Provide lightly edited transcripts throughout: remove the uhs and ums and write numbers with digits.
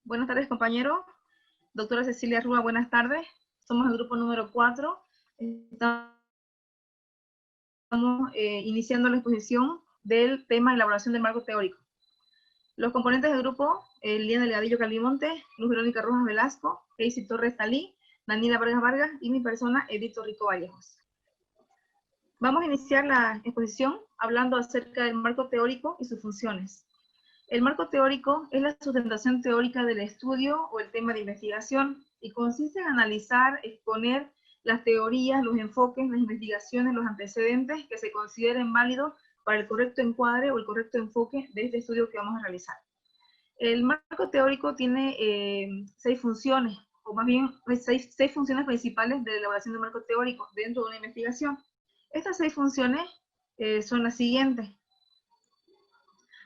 Buenas tardes, compañero. Doctora Cecilia Rúa, buenas tardes. Somos el grupo número 4. Estamos iniciando la exposición del tema elaboración del marco teórico. Los componentes del grupo, Liliana Delgadillo Calimonte, Luz Verónica Rojas Velasco, Casey Torres Talí, Daniela Vargas Vargas y mi persona, Edito Rico Vallejos. Vamos a iniciar la exposición hablando acerca del marco teórico y sus funciones. El marco teórico es la sustentación teórica del estudio o el tema de investigación y consiste en analizar, exponer las teorías, los enfoques, las investigaciones, los antecedentes que se consideren válidos para el correcto encuadre o el correcto enfoque de este estudio que vamos a realizar. El marco teórico tiene 6 funciones, o más bien 6 funciones principales de la elaboración del marco teórico dentro de una investigación. Estas 6 funciones son las siguientes.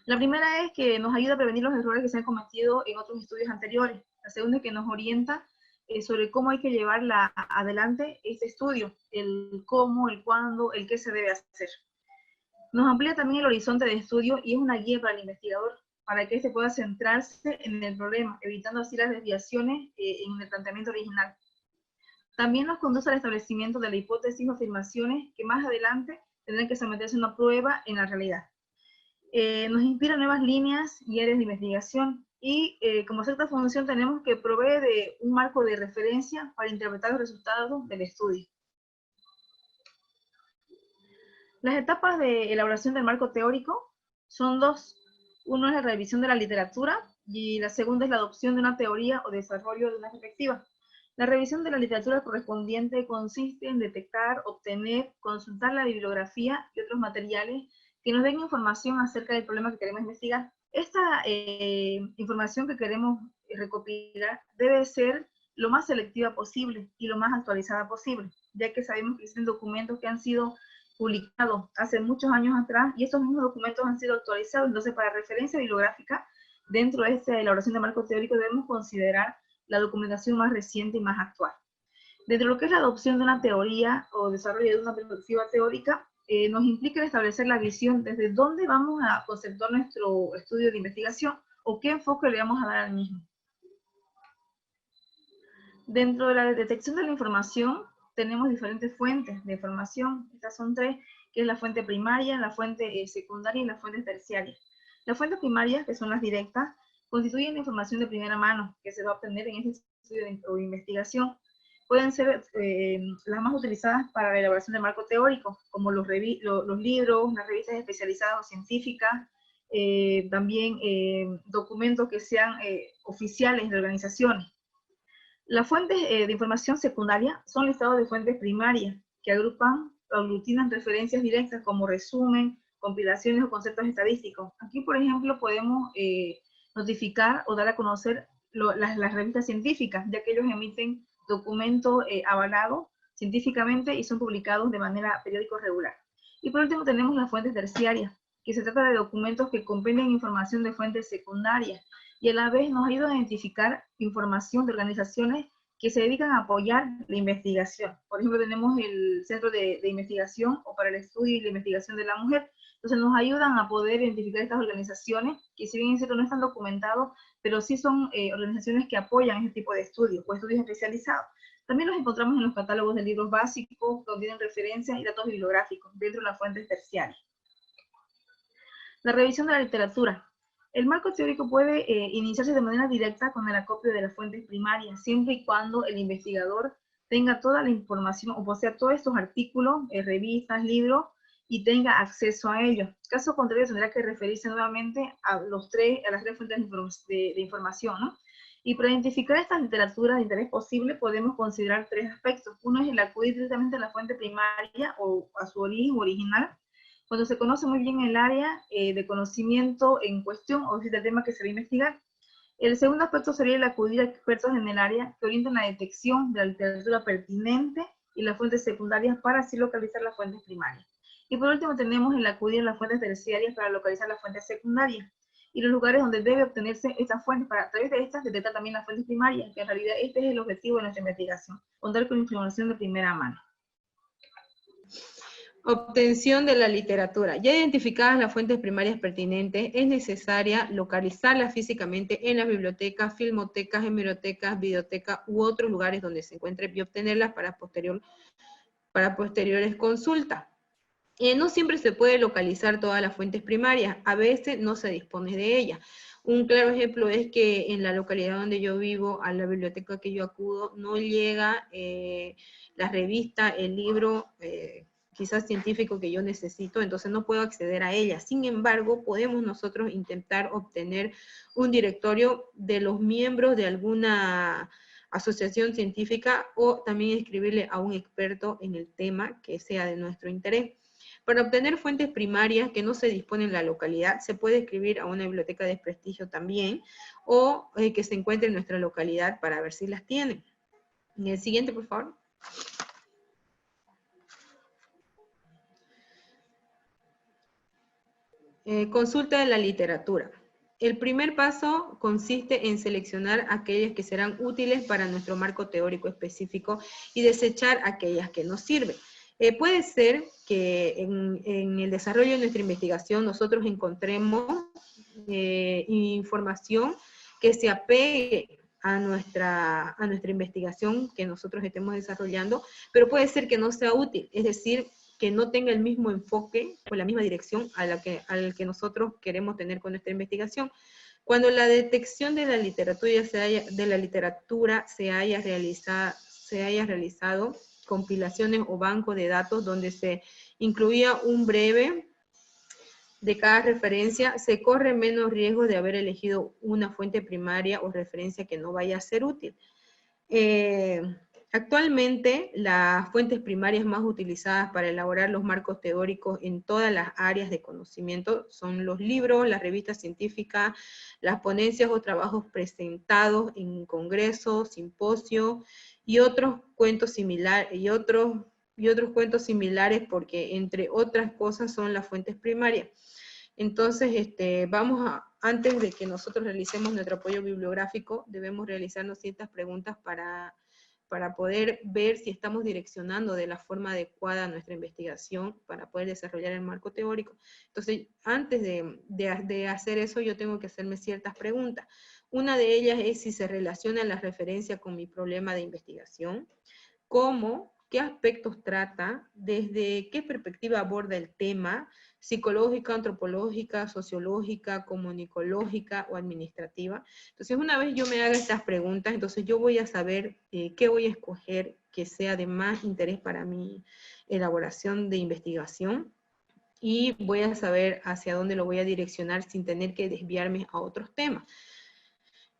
La primera es que nos ayuda a prevenir los errores que se han cometido en otros estudios anteriores. La segunda es que nos orienta sobre cómo hay que llevar adelante este estudio, el cómo, el cuándo, el qué se debe hacer. Nos amplía también el horizonte de estudio y es una guía para el investigador, para que éste pueda centrarse en el problema, evitando así las desviaciones en el planteamiento original. También nos conduce al establecimiento de la hipótesis o afirmaciones que más adelante tendrán que someterse a una prueba en la realidad. Nos inspira nuevas líneas y áreas de investigación y como cierta función tenemos que provee de un marco de referencia para interpretar los resultados del estudio. Las etapas de elaboración del marco teórico son 2. Uno es la revisión de la literatura y la segunda es la adopción de una teoría o desarrollo de una perspectiva. La revisión de la literatura correspondiente consiste en detectar, obtener, consultar la bibliografía y otros materiales que nos den información acerca del problema que queremos investigar. Esta información que queremos recopilar debe ser lo más selectiva posible y lo más actualizada posible, ya que sabemos que existen documentos que han sido publicados hace muchos años atrás y estos mismos documentos han sido actualizados. Entonces, para referencia bibliográfica, dentro de esta elaboración de marco teórico debemos considerar la documentación más reciente y más actual. Dentro de lo que es la adopción de una teoría o desarrollo de una perspectiva teórica, nos implica establecer la visión desde dónde vamos a conceptuar nuestro estudio de investigación o qué enfoque le vamos a dar al mismo. Dentro de la detección de la información, tenemos diferentes fuentes de información. Estas son 3, que es la fuente primaria, la fuente secundaria y la fuente terciaria. Las fuentes primarias, que son las directas, constituyen la información de primera mano que se va a obtener en este estudio o investigación. Pueden ser las más utilizadas para la elaboración del marco teórico, como los libros, las revistas especializadas o científicas, también documentos que sean oficiales de organizaciones. Las fuentes de información secundaria son listados de fuentes primarias, que agrupan o aglutinan referencias directas como resumen, compilaciones o conceptos estadísticos. Aquí, por ejemplo, podemos notificar o dar a conocer las revistas científicas, ya que ellos emiten documentos avalados científicamente y son publicados de manera periódica regular. Y por último tenemos las fuentes terciarias, que se trata de documentos que compendian información de fuentes secundarias y a la vez nos ayudan a identificar información de organizaciones que se dedican a apoyar la investigación. Por ejemplo, tenemos el Centro de Investigación o para el Estudio y la Investigación de la Mujer. Entonces nos ayudan a poder identificar estas organizaciones que, si bien es cierto no están documentados, pero sí son organizaciones que apoyan este tipo de estudios o estudios especializados. También los encontramos en los catálogos de libros básicos, que contienen referencias y datos bibliográficos dentro de las fuentes terciarias. La revisión de la literatura. El marco teórico puede iniciarse de manera directa con el acopio de las fuentes primarias, siempre y cuando el investigador tenga toda la información, o posea todos estos artículos, revistas, libros, y tenga acceso a ellos. Caso contrario, tendrá que referirse nuevamente a las tres fuentes de información, ¿no? Y para identificar estas literaturas de interés posible, podemos considerar 3 aspectos. Uno es el acudir directamente a la fuente primaria o a su origen original, cuando se conoce muy bien el área de conocimiento en cuestión o el tema que se va a investigar. El segundo aspecto sería el acudir a expertos en el área que orientan la detección de la literatura pertinente y las fuentes secundarias para así localizar las fuentes primarias. Y por último tenemos el acudir a las fuentes terciarias para localizar las fuentes secundarias y los lugares donde debe obtenerse estas fuentes para a través de estas detectar también las fuentes primarias, que en realidad este es el objetivo de nuestra investigación, contar con información de primera mano. Obtención de la literatura. Ya identificadas las fuentes primarias pertinentes, es necesaria localizarlas físicamente en las bibliotecas, filmotecas, hemerotecas, videotecas u otros lugares donde se encuentren y obtenerlas para posteriores consultas. No siempre se puede localizar todas las fuentes primarias, a veces no se dispone de ellas. Un claro ejemplo es que en la localidad donde yo vivo, a la biblioteca que yo acudo, no llega la revista, el libro, quizás científico que yo necesito, entonces no puedo acceder a ella. Sin embargo, podemos nosotros intentar obtener un directorio de los miembros de alguna asociación científica o también escribirle a un experto en el tema que sea de nuestro interés. Para obtener fuentes primarias que no se disponen en la localidad, se puede escribir a una biblioteca de prestigio también, o que se encuentre en nuestra localidad para ver si las tienen. El siguiente, por favor. Consulta de la literatura. El primer paso consiste en seleccionar aquellas que serán útiles para nuestro marco teórico específico y desechar aquellas que no sirven. Puede ser que en el desarrollo de nuestra investigación nosotros encontremos información que se apegue a nuestra investigación que nosotros estemos desarrollando, pero puede ser que no sea útil, es decir, que no tenga el mismo enfoque o la misma dirección al que nosotros queremos tener con nuestra investigación. Cuando la detección de la literatura se haya realizado compilaciones o banco de datos donde se incluía un breve de cada referencia, se corre menos riesgo de haber elegido una fuente primaria o referencia que no vaya a ser útil. Actualmente, las fuentes primarias más utilizadas para elaborar los marcos teóricos en todas las áreas de conocimiento son los libros, las revistas científicas, las ponencias o trabajos presentados en congresos, simposios y otros cuentos similares, cuentos similares porque entre otras cosas son las fuentes primarias. Entonces, antes de que nosotros realicemos nuestro apoyo bibliográfico, debemos realizarnos ciertas preguntas para poder ver si estamos direccionando de la forma adecuada nuestra investigación para poder desarrollar el marco teórico. Entonces, antes de hacer eso, yo tengo que hacerme ciertas preguntas. Una de ellas es si se relaciona la referencia con mi problema de investigación, cómo, qué aspectos trata, desde qué perspectiva aborda el tema, psicológica, antropológica, sociológica, comunicológica o administrativa. Entonces, una vez yo me haga estas preguntas, entonces yo voy a saber qué voy a escoger que sea de más interés para mi elaboración de investigación y voy a saber hacia dónde lo voy a direccionar sin tener que desviarme a otros temas.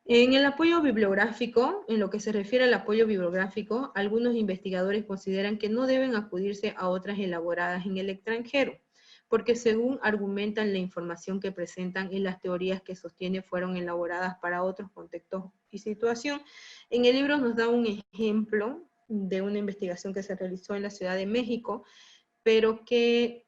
En el apoyo bibliográfico, en lo que se refiere al apoyo bibliográfico, algunos investigadores consideran que no deben acudirse a otras elaboradas en el extranjero, porque según argumentan la información que presentan y las teorías que sostiene fueron elaboradas para otros contextos y situación. En el libro nos da un ejemplo de una investigación que se realizó en la Ciudad de México, pero que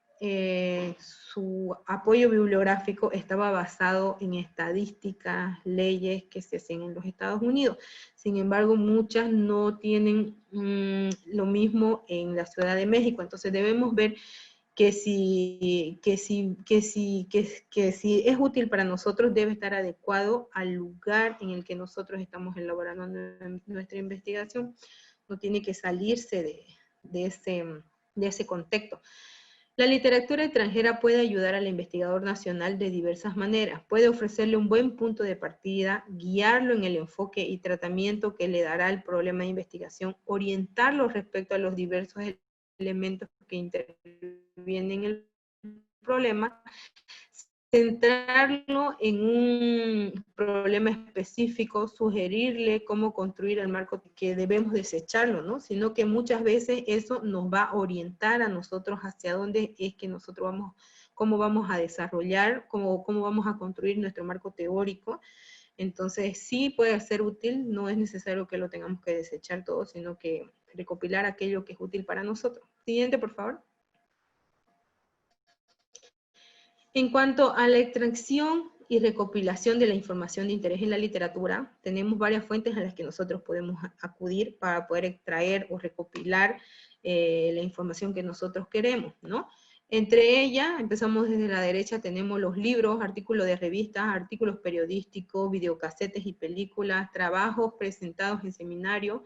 su apoyo bibliográfico estaba basado en estadísticas, leyes que se hacen en los Estados Unidos. Sin embargo, muchas no tienen lo mismo en la Ciudad de México. Entonces debemos ver que si es útil para nosotros, debe estar adecuado al lugar en el que nosotros estamos elaborando nuestra investigación. No tiene que salirse de ese contexto. La literatura extranjera puede ayudar al investigador nacional de diversas maneras. Puede ofrecerle un buen punto de partida, guiarlo en el enfoque y tratamiento que le dará el problema de investigación, orientarlo respecto a los diversos elementos que intervienen en el problema, centrarlo en un problema específico, sugerirle cómo construir el marco, que debemos desecharlo, ¿no? Sino que muchas veces eso nos va a orientar a nosotros hacia dónde es que nosotros vamos, cómo vamos a desarrollar, cómo vamos a construir nuestro marco teórico. Entonces sí puede ser útil, no es necesario que lo tengamos que desechar todo, sino que recopilar aquello que es útil para nosotros. Siguiente, por favor. En cuanto a la extracción y recopilación de la información de interés en la literatura. Tenemos varias fuentes a las que nosotros podemos acudir para poder extraer o recopilar la información que nosotros queremos, ¿no? Entre ellas, empezamos desde la derecha, tenemos los libros, artículos de revistas, artículos periodísticos, videocasetes y películas, trabajos presentados en seminarios,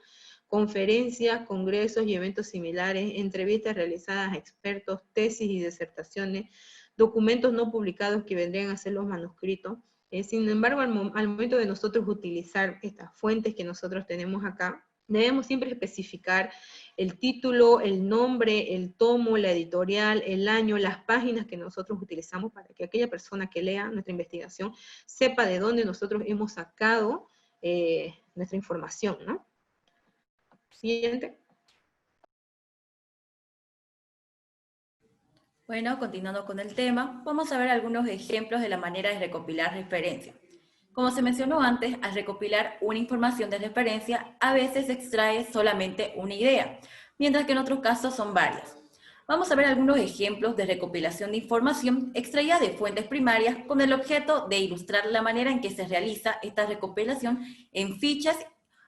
conferencias, congresos y eventos similares, entrevistas realizadas a expertos, tesis y disertaciones, documentos no publicados que vendrían a ser los manuscritos. Sin embargo, al momento de nosotros utilizar estas fuentes que nosotros tenemos acá, debemos siempre especificar el título, el nombre, el tomo, la editorial, el año, las páginas que nosotros utilizamos para que aquella persona que lea nuestra investigación sepa de dónde nosotros hemos sacado nuestra información, ¿no? Siguiente. Bueno, continuando con el tema, vamos a ver algunos ejemplos de la manera de recopilar referencias. Como se mencionó antes, al recopilar una información de referencia, a veces se extrae solamente una idea, mientras que en otros casos son varias. Vamos a ver algunos ejemplos de recopilación de información extraída de fuentes primarias con el objeto de ilustrar la manera en que se realiza esta recopilación en fichas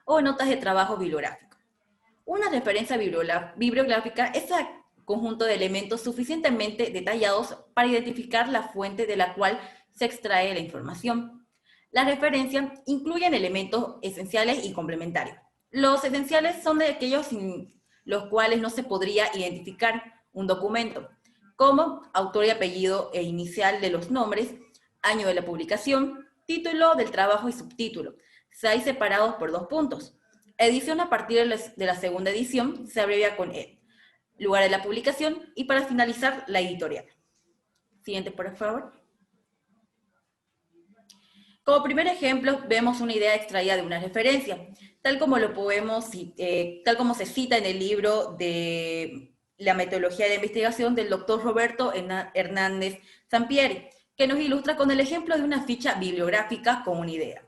o notas de trabajo bibliográfico. Una referencia bibliográfica es el conjunto de elementos suficientemente detallados para identificar la fuente de la cual se extrae la información. Las referencias incluyen elementos esenciales y complementarios. Los esenciales son de aquellos sin los cuales no se podría identificar un documento, como autor y apellido e inicial de los nombres, año de la publicación, título del trabajo y subtítulo, 6 separados por 2 puntos. Edición a partir de la segunda edición se abrevia con ed. Lugar de la publicación y para finalizar la editorial. Siguiente, por favor. Como primer ejemplo, vemos una idea extraída de una referencia, tal como se cita en el libro de la metodología de investigación del doctor Roberto Hernández Sampieri, que nos ilustra con el ejemplo de una ficha bibliográfica con una idea.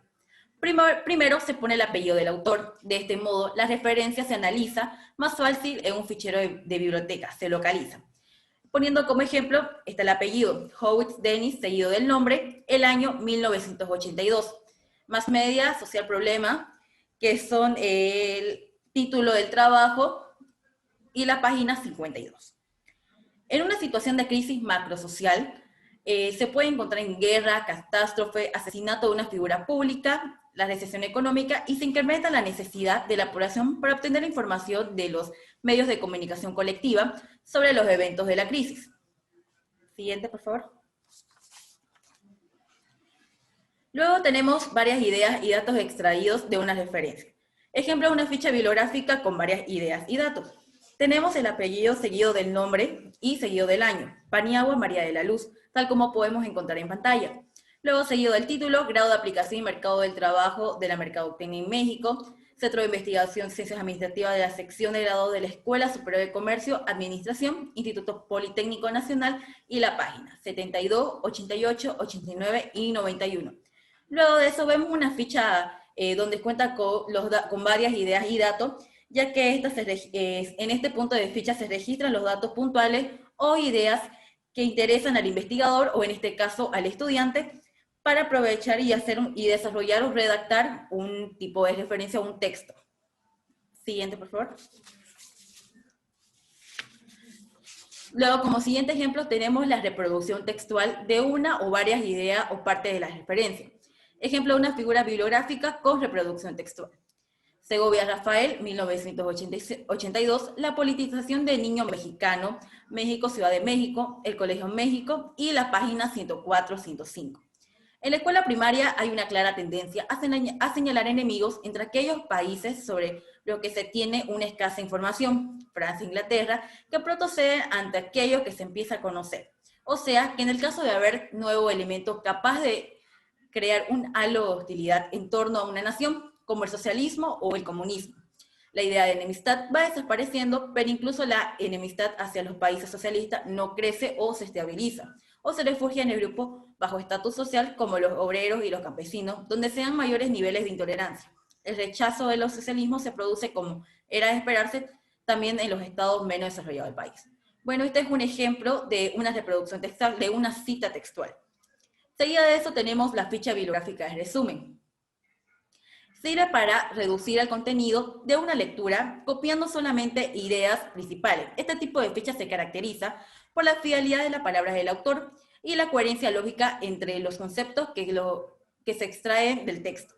Primero se pone el apellido del autor. De este modo, la referencia se analiza más fácil en un fichero de biblioteca, se localiza. Poniendo como ejemplo, está el apellido, Howitz Dennis, seguido del nombre, el año 1982. Más media, social problema, que son el título del trabajo y la página 52. En una situación de crisis macrosocial, se puede encontrar en guerra, catástrofe, asesinato de una figura pública, la recesión económica, y se incrementa la necesidad de la población para obtener información de los medios de comunicación colectiva sobre los eventos de la crisis. Siguiente, por favor. Luego tenemos varias ideas y datos extraídos de una referencia. Ejemplo, una ficha bibliográfica con varias ideas y datos. Tenemos el apellido seguido del nombre y seguido del año, Paniagua María de la Luz, tal como podemos encontrar en pantalla. Luego seguido del título, grado de aplicación y mercado del trabajo de la Mercadotecnia en México, Centro de Investigación Ciencias Administrativas de la sección de grado de la Escuela Superior de Comercio, Administración, Instituto Politécnico Nacional y la página 72, 88, 89 y 91. Luego de eso vemos una ficha donde cuenta con varias ideas y datos, ya que en este punto de ficha se registran los datos puntuales o ideas que interesan al investigador, o en este caso al estudiante, para aprovechar y desarrollar o redactar un tipo de referencia o un texto. Siguiente, por favor. Luego, como siguiente ejemplo, tenemos la reproducción textual de una o varias ideas o partes de la referencia. Ejemplo, una figura bibliográfica con reproducción textual. Segovia Rafael, 1982, la politización del niño mexicano, México, Ciudad de México, el Colegio México y la página 104-105. En la escuela primaria hay una clara tendencia a señalar enemigos entre aquellos países sobre los que se tiene una escasa información, Francia e Inglaterra, que proceden ante aquellos que se empieza a conocer. O sea, que en el caso de haber nuevo elemento capaz de crear un halo de hostilidad en torno a una nación, como el socialismo o el comunismo. La idea de enemistad va desapareciendo, pero incluso la enemistad hacia los países socialistas no crece o se estabiliza, o se refugia en el grupo bajo estatus social como los obreros y los campesinos, donde sean mayores niveles de intolerancia. El rechazo de los socialismos se produce, como era de esperarse, también en los estados menos desarrollados del país. Bueno, este es un ejemplo de una reproducción textual, de una cita textual. Seguida de eso tenemos la ficha bibliográfica de resumen. Sirve para reducir el contenido de una lectura copiando solamente ideas principales. Este tipo de ficha se caracteriza por la fidelidad de las palabras del autor y la coherencia lógica entre los conceptos que se extraen del texto.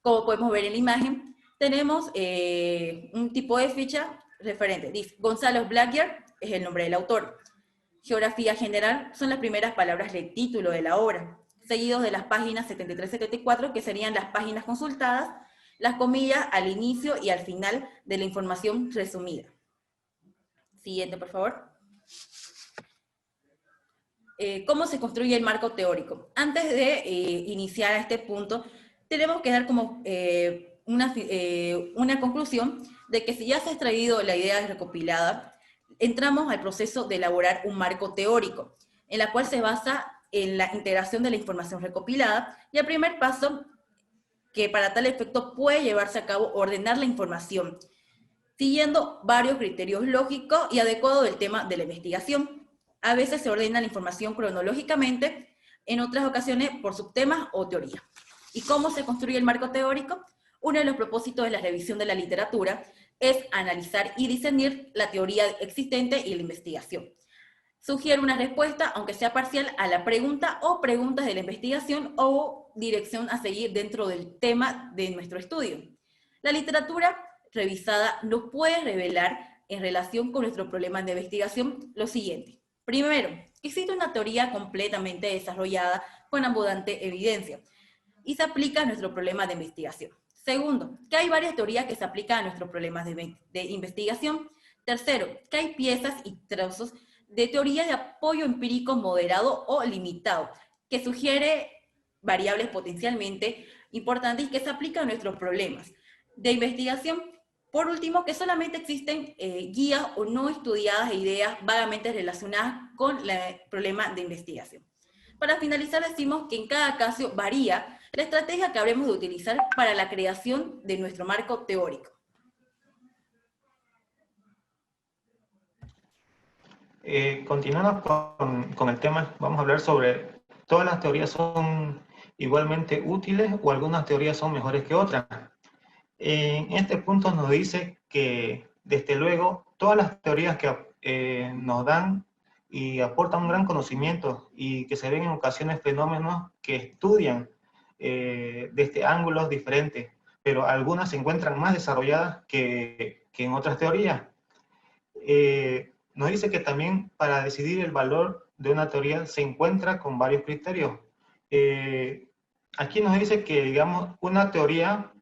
Como podemos ver en la imagen, tenemos un tipo de ficha referente. Dice, Gonzalo Blackyer es el nombre del autor. Geografía general son las primeras palabras del título de la obra, seguidos de las páginas 73-74, que serían las páginas consultadas, las comillas al inicio y al final de la información resumida. Siguiente, por favor. ¿Cómo se construye el marco teórico? Antes de iniciar este punto, tenemos que dar como una conclusión de que si ya se ha extraído la idea recopilada, entramos al proceso de elaborar un marco teórico, en la cual se basa en la integración de la información recopilada, y el primer paso, que para tal efecto puede llevarse a cabo, ordenar la información, siguiendo varios criterios lógicos y adecuados del tema de la investigación. A veces se ordena la información cronológicamente, en otras ocasiones por subtemas o teoría. ¿Y cómo se construye el marco teórico? Uno de los propósitos de la revisión de la literatura es analizar y discernir la teoría existente y la investigación. Sugiere una respuesta, aunque sea parcial, a la pregunta o preguntas de la investigación o dirección a seguir dentro del tema de nuestro estudio. La literatura revisada nos puede revelar en relación con nuestro problema de investigación lo siguiente. Primero, existe una teoría completamente desarrollada con abundante evidencia y se aplica a nuestro problema de investigación. Segundo, que hay varias teorías que se aplican a nuestros problemas de investigación. Tercero, que hay piezas y trozos de teoría de apoyo empírico moderado o limitado, que sugiere variables potencialmente importantes y que se aplican a nuestros problemas de investigación. Por último, que solamente existen guías o no estudiadas e ideas vagamente relacionadas con el problema de investigación. Para finalizar, decimos que en cada caso varía la estrategia que habremos de utilizar para la creación de nuestro marco teórico. Continuando con el tema, vamos a hablar sobre todas las teorías son igualmente útiles o algunas teorías son mejores que otras. En este punto nos dice que, desde luego, todas las teorías que nos dan y aportan un gran conocimiento y que se ven en ocasiones fenómenos que estudian desde ángulos diferentes, pero algunas se encuentran más desarrolladas que en otras teorías. Nos dice que también para decidir el valor de una teoría se encuentra con varios criterios. Aquí nos dice que, digamos, una teoría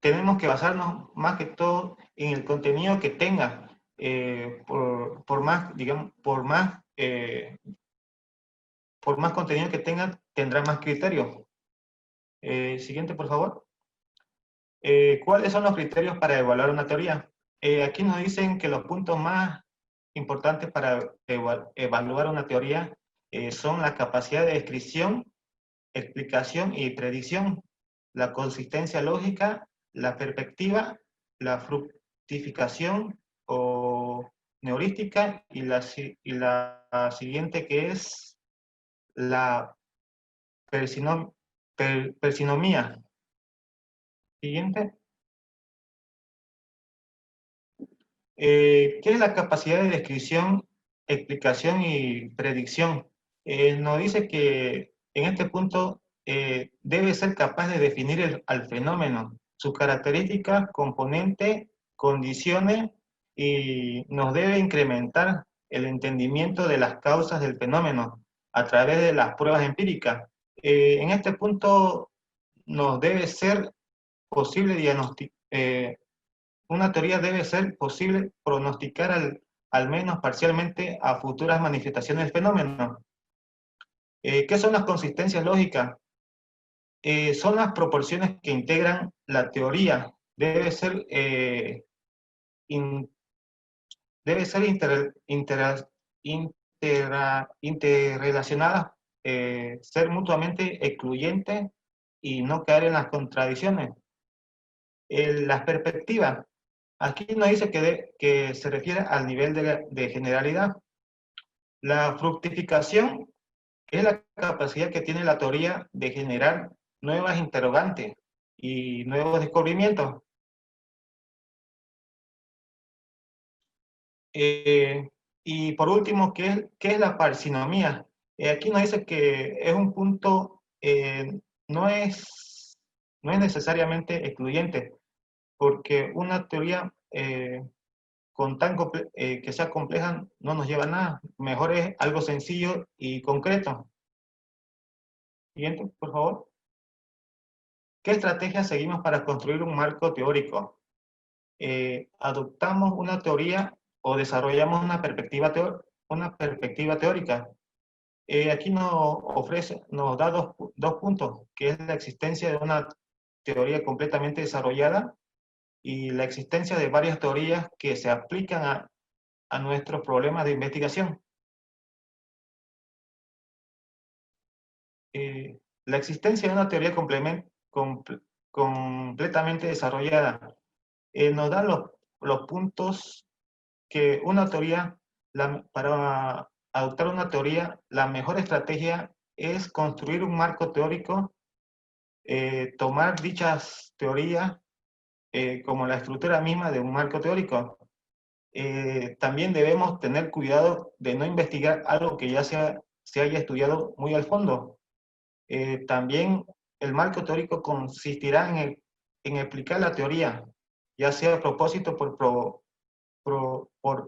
tenemos que basarnos más que todo en el contenido que tenga, por más contenido que tenga, tendrá más criterios. Siguiente, por favor. ¿Cuáles son los criterios para evaluar una teoría? Aquí nos dicen que los puntos más importantes para evaluar una teoría son la capacidad de descripción, explicación y predicción, la consistencia lógica, la perspectiva, la fructificación o heurística y la siguiente, que es la persinomía. Siguiente. ¿Qué es la capacidad de descripción, explicación y predicción? Nos dice que en este punto debe ser capaz de definir al fenómeno, sus características, componentes, condiciones, y nos debe incrementar el entendimiento de las causas del fenómeno a través de las pruebas empíricas. En este punto nos debe ser posible diagnosticar, una teoría debe ser posible pronosticar al menos parcialmente a futuras manifestaciones del fenómeno. ¿Qué son las consistencias lógicas? Son las proporciones que integran la teoría. Debe ser interrelacionadas, ser mutuamente excluyentes y no caer en las contradicciones. Las perspectivas. Aquí nos dice que se refiere al nivel de generalidad. La fructificación es la capacidad que tiene la teoría de generar nuevas interrogantes y nuevos descubrimientos. Y por último, ¿qué es la parsinomía? Aquí nos dice que es un punto, no es necesariamente excluyente, porque una teoría que sea compleja no nos lleva a nada. Mejor es algo sencillo y concreto. Siguiente, por favor. ¿Qué estrategia seguimos para construir un marco teórico? ¿Adoptamos una teoría o desarrollamos una perspectiva teórica? Aquí nos da dos puntos, que es la existencia de una teoría completamente desarrollada y la existencia de varias teorías que se aplican a nuestros problemas de investigación. La existencia de una teoría completamente desarrollada nos da los puntos que una teoría, para adoptar una teoría, la mejor estrategia es construir un marco teórico, tomar dichas teorías como la estructura misma de un marco teórico. También debemos tener cuidado de no investigar algo que ya se haya estudiado muy al fondo. También el marco teórico consistirá en explicar la teoría, ya sea a propósito por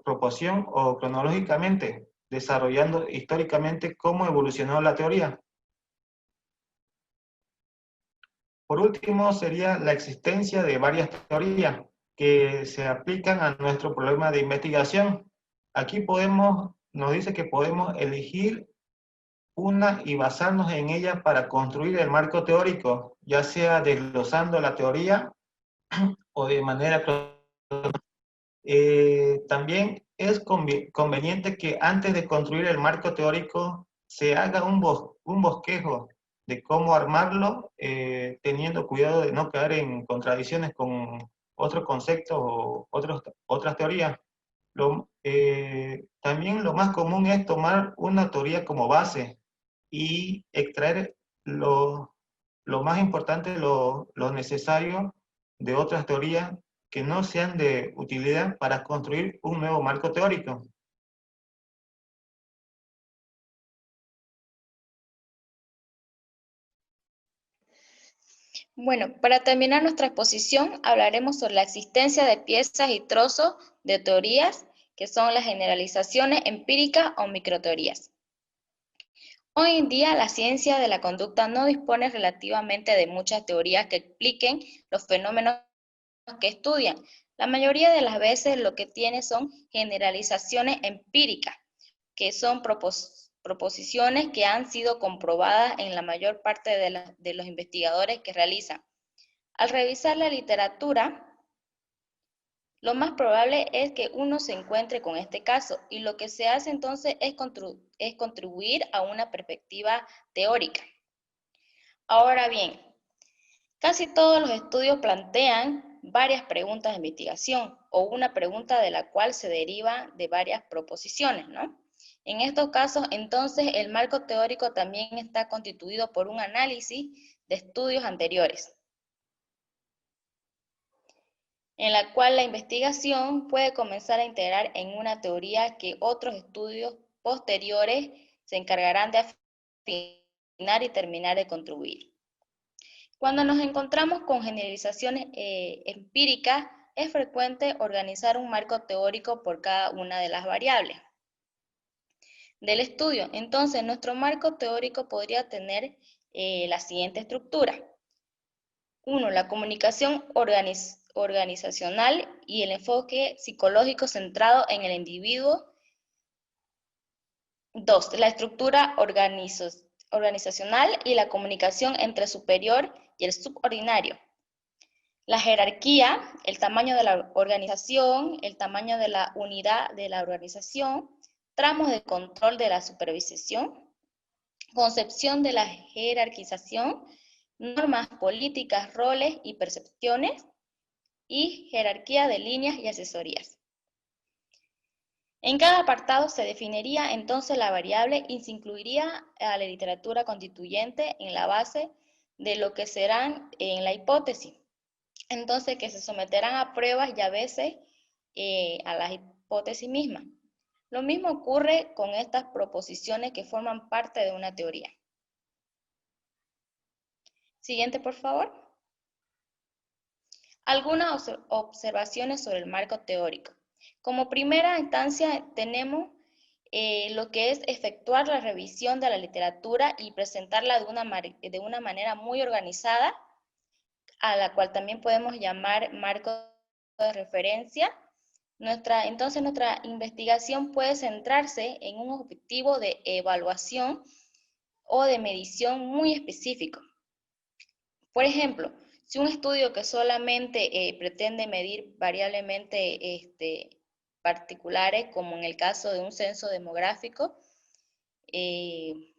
proporción o cronológicamente, desarrollando históricamente cómo evolucionó la teoría. Por último, sería la existencia de varias teorías que se aplican a nuestro problema de investigación. Aquí nos dice que podemos elegir una y basarnos en ella para construir el marco teórico, ya sea desglosando la teoría o de manera también es conveniente que antes de construir el marco teórico se haga un bosquejo de cómo armarlo, teniendo cuidado de no caer en contradicciones con otros conceptos o otras teorías. También lo más común es tomar una teoría como base y extraer lo más importante, lo necesario de otras teorías que no sean de utilidad para construir un nuevo marco teórico. Bueno, para terminar nuestra exposición, hablaremos sobre la existencia de piezas y trozos de teorías, que son las generalizaciones empíricas o microteorías. Hoy en día, la ciencia de la conducta no dispone relativamente de muchas teorías que expliquen los fenómenos que estudian. La mayoría de las veces lo que tiene son generalizaciones empíricas, que son proposiciones que han sido comprobadas en la mayor parte de los investigadores que realizan. Al revisar la literatura, lo más probable es que uno se encuentre con este caso, y lo que se hace entonces es contribuir a una perspectiva teórica. Ahora bien, casi todos los estudios plantean varias preguntas de investigación o una pregunta de la cual se deriva de varias proposiciones, ¿no? En estos casos, entonces, el marco teórico también está constituido por un análisis de estudios anteriores, en la cual la investigación puede comenzar a integrar en una teoría que otros estudios posteriores se encargarán de afinar y terminar de contribuir. Cuando nos encontramos con generalizaciones empíricas, es frecuente organizar un marco teórico por cada una de las variables del estudio. Entonces, nuestro marco teórico podría tener la siguiente estructura. 1. La comunicación organizacional y el enfoque psicológico centrado en el individuo. 2. La estructura organizacional y la comunicación entre el superior y el subordinario. La jerarquía, el tamaño de la organización, el tamaño de la unidad de la organización, tramos de control de la supervisión, concepción de la jerarquización, normas políticas, roles y percepciones, y jerarquía de líneas y asesorías. En cada apartado se definiría entonces la variable y se incluiría a la literatura constituyente en la base de lo que serán en la hipótesis. Entonces, que se someterán a pruebas y a veces a las hipótesis mismas. Lo mismo ocurre con estas proposiciones que forman parte de una teoría. Siguiente, por favor. Algunas observaciones sobre el marco teórico. Como primera instancia tenemos lo que es efectuar la revisión de la literatura y presentarla de una manera muy organizada, a la cual también podemos llamar marco de referencia. Entonces nuestra investigación puede centrarse en un objetivo de evaluación o de medición muy específico. Por ejemplo, si un estudio que solamente pretende medir variablemente particulares, como en el caso de un censo demográfico, en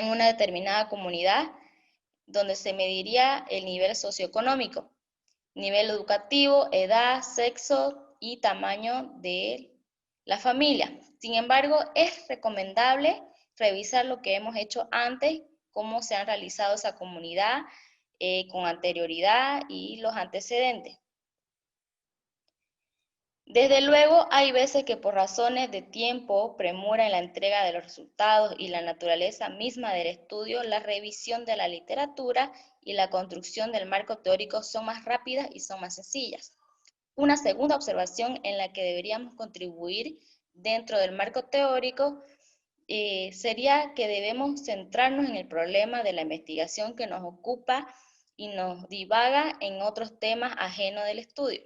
una determinada comunidad, donde se mediría el nivel socioeconómico, nivel educativo, edad, sexo y tamaño de la familia. Sin embargo, es recomendable revisar lo que hemos hecho antes, cómo se han realizado esa comunidad con anterioridad y los antecedentes. Desde luego, hay veces que por razones de tiempo, premura en la entrega de los resultados y la naturaleza misma del estudio, la revisión de la literatura y la construcción del marco teórico son más rápidas y son más sencillas. Una segunda observación en la que deberíamos contribuir dentro del marco teórico sería que debemos centrarnos en el problema de la investigación que nos ocupa y nos divaga en otros temas ajenos del estudio.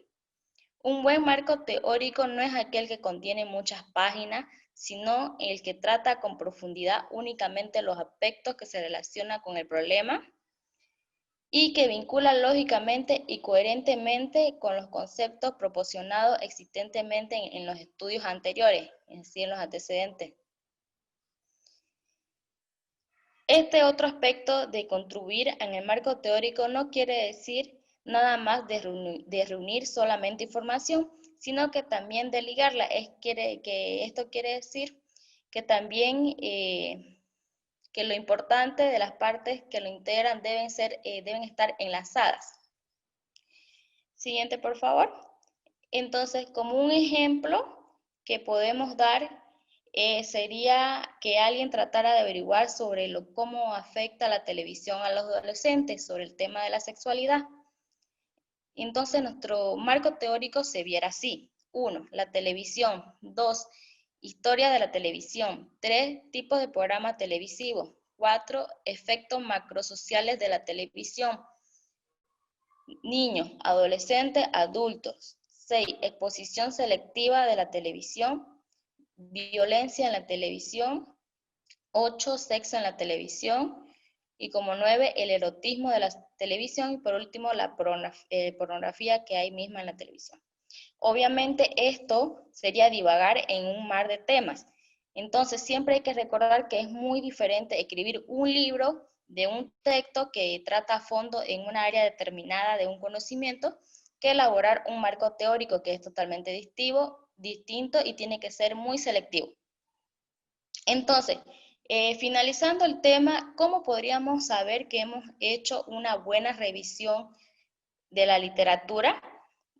Un buen marco teórico no es aquel que contiene muchas páginas, sino el que trata con profundidad únicamente los aspectos que se relacionan con el problema y que vincula lógicamente y coherentemente con los conceptos proporcionados existentemente en los estudios anteriores, es decir, en los antecedentes. Este otro aspecto de contribuir en el marco teórico no quiere decir nada más de reunir solamente información, sino que también de ligarla. Esto quiere decir que también que lo importante de las partes que lo integran deben estar enlazadas. Siguiente, por favor. Entonces, como un ejemplo que podemos dar sería que alguien tratara de averiguar sobre cómo afecta la televisión a los adolescentes, sobre el tema de la sexualidad. Entonces, nuestro marco teórico se viera así. 1. La televisión. 2. Historia de la televisión. 3. Tipos de programas televisivos. 4. Efectos macrosociales de la televisión. Niños, adolescentes, adultos. 6. Exposición selectiva de la televisión. Violencia en la televisión. 8. Sexo en la televisión. Y como 9, el erotismo de la televisión. Y por último, la pornografía que hay misma en la televisión. Obviamente esto sería divagar en un mar de temas. Entonces siempre hay que recordar que es muy diferente escribir un libro de un texto que trata a fondo en una área determinada de un conocimiento que elaborar un marco teórico que es totalmente distinto y tiene que ser muy selectivo. Entonces, finalizando el tema, ¿cómo podríamos saber que hemos hecho una buena revisión de la literatura?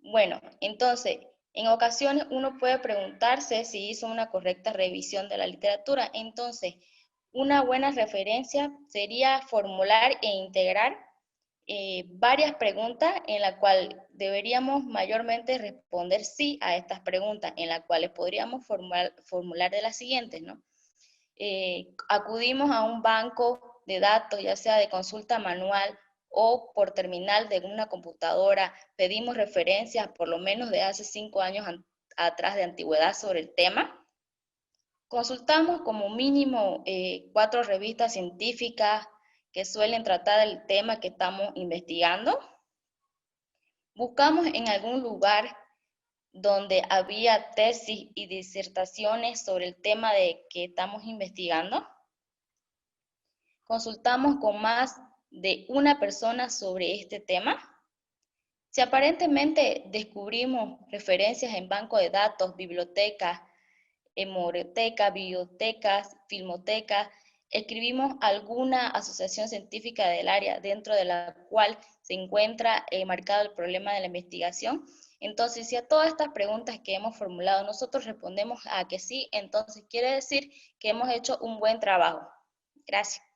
Bueno, entonces, en ocasiones uno puede preguntarse si hizo una correcta revisión de la literatura. Entonces, una buena referencia sería formular e integrar varias preguntas en las cuales deberíamos mayormente responder sí a estas preguntas, en las cuales podríamos formular de las siguientes, ¿no? Acudimos a un banco de datos, ya sea de consulta manual o por terminal de una computadora, pedimos referencias por lo menos de hace 5 años atrás de antigüedad sobre el tema. Consultamos como mínimo 4 revistas científicas que suelen tratar el tema que estamos investigando. Buscamos en algún lugar donde había tesis y disertaciones sobre el tema que estamos investigando. Consultamos con más de una persona sobre este tema. Si aparentemente descubrimos referencias en banco de datos, bibliotecas, hemeroteca, bibliotecas, filmotecas, escribimos alguna asociación científica del área dentro de la cual se encuentra marcado el problema de la investigación. Entonces, si a todas estas preguntas que hemos formulado nosotros respondemos a que sí, entonces quiere decir que hemos hecho un buen trabajo. Gracias.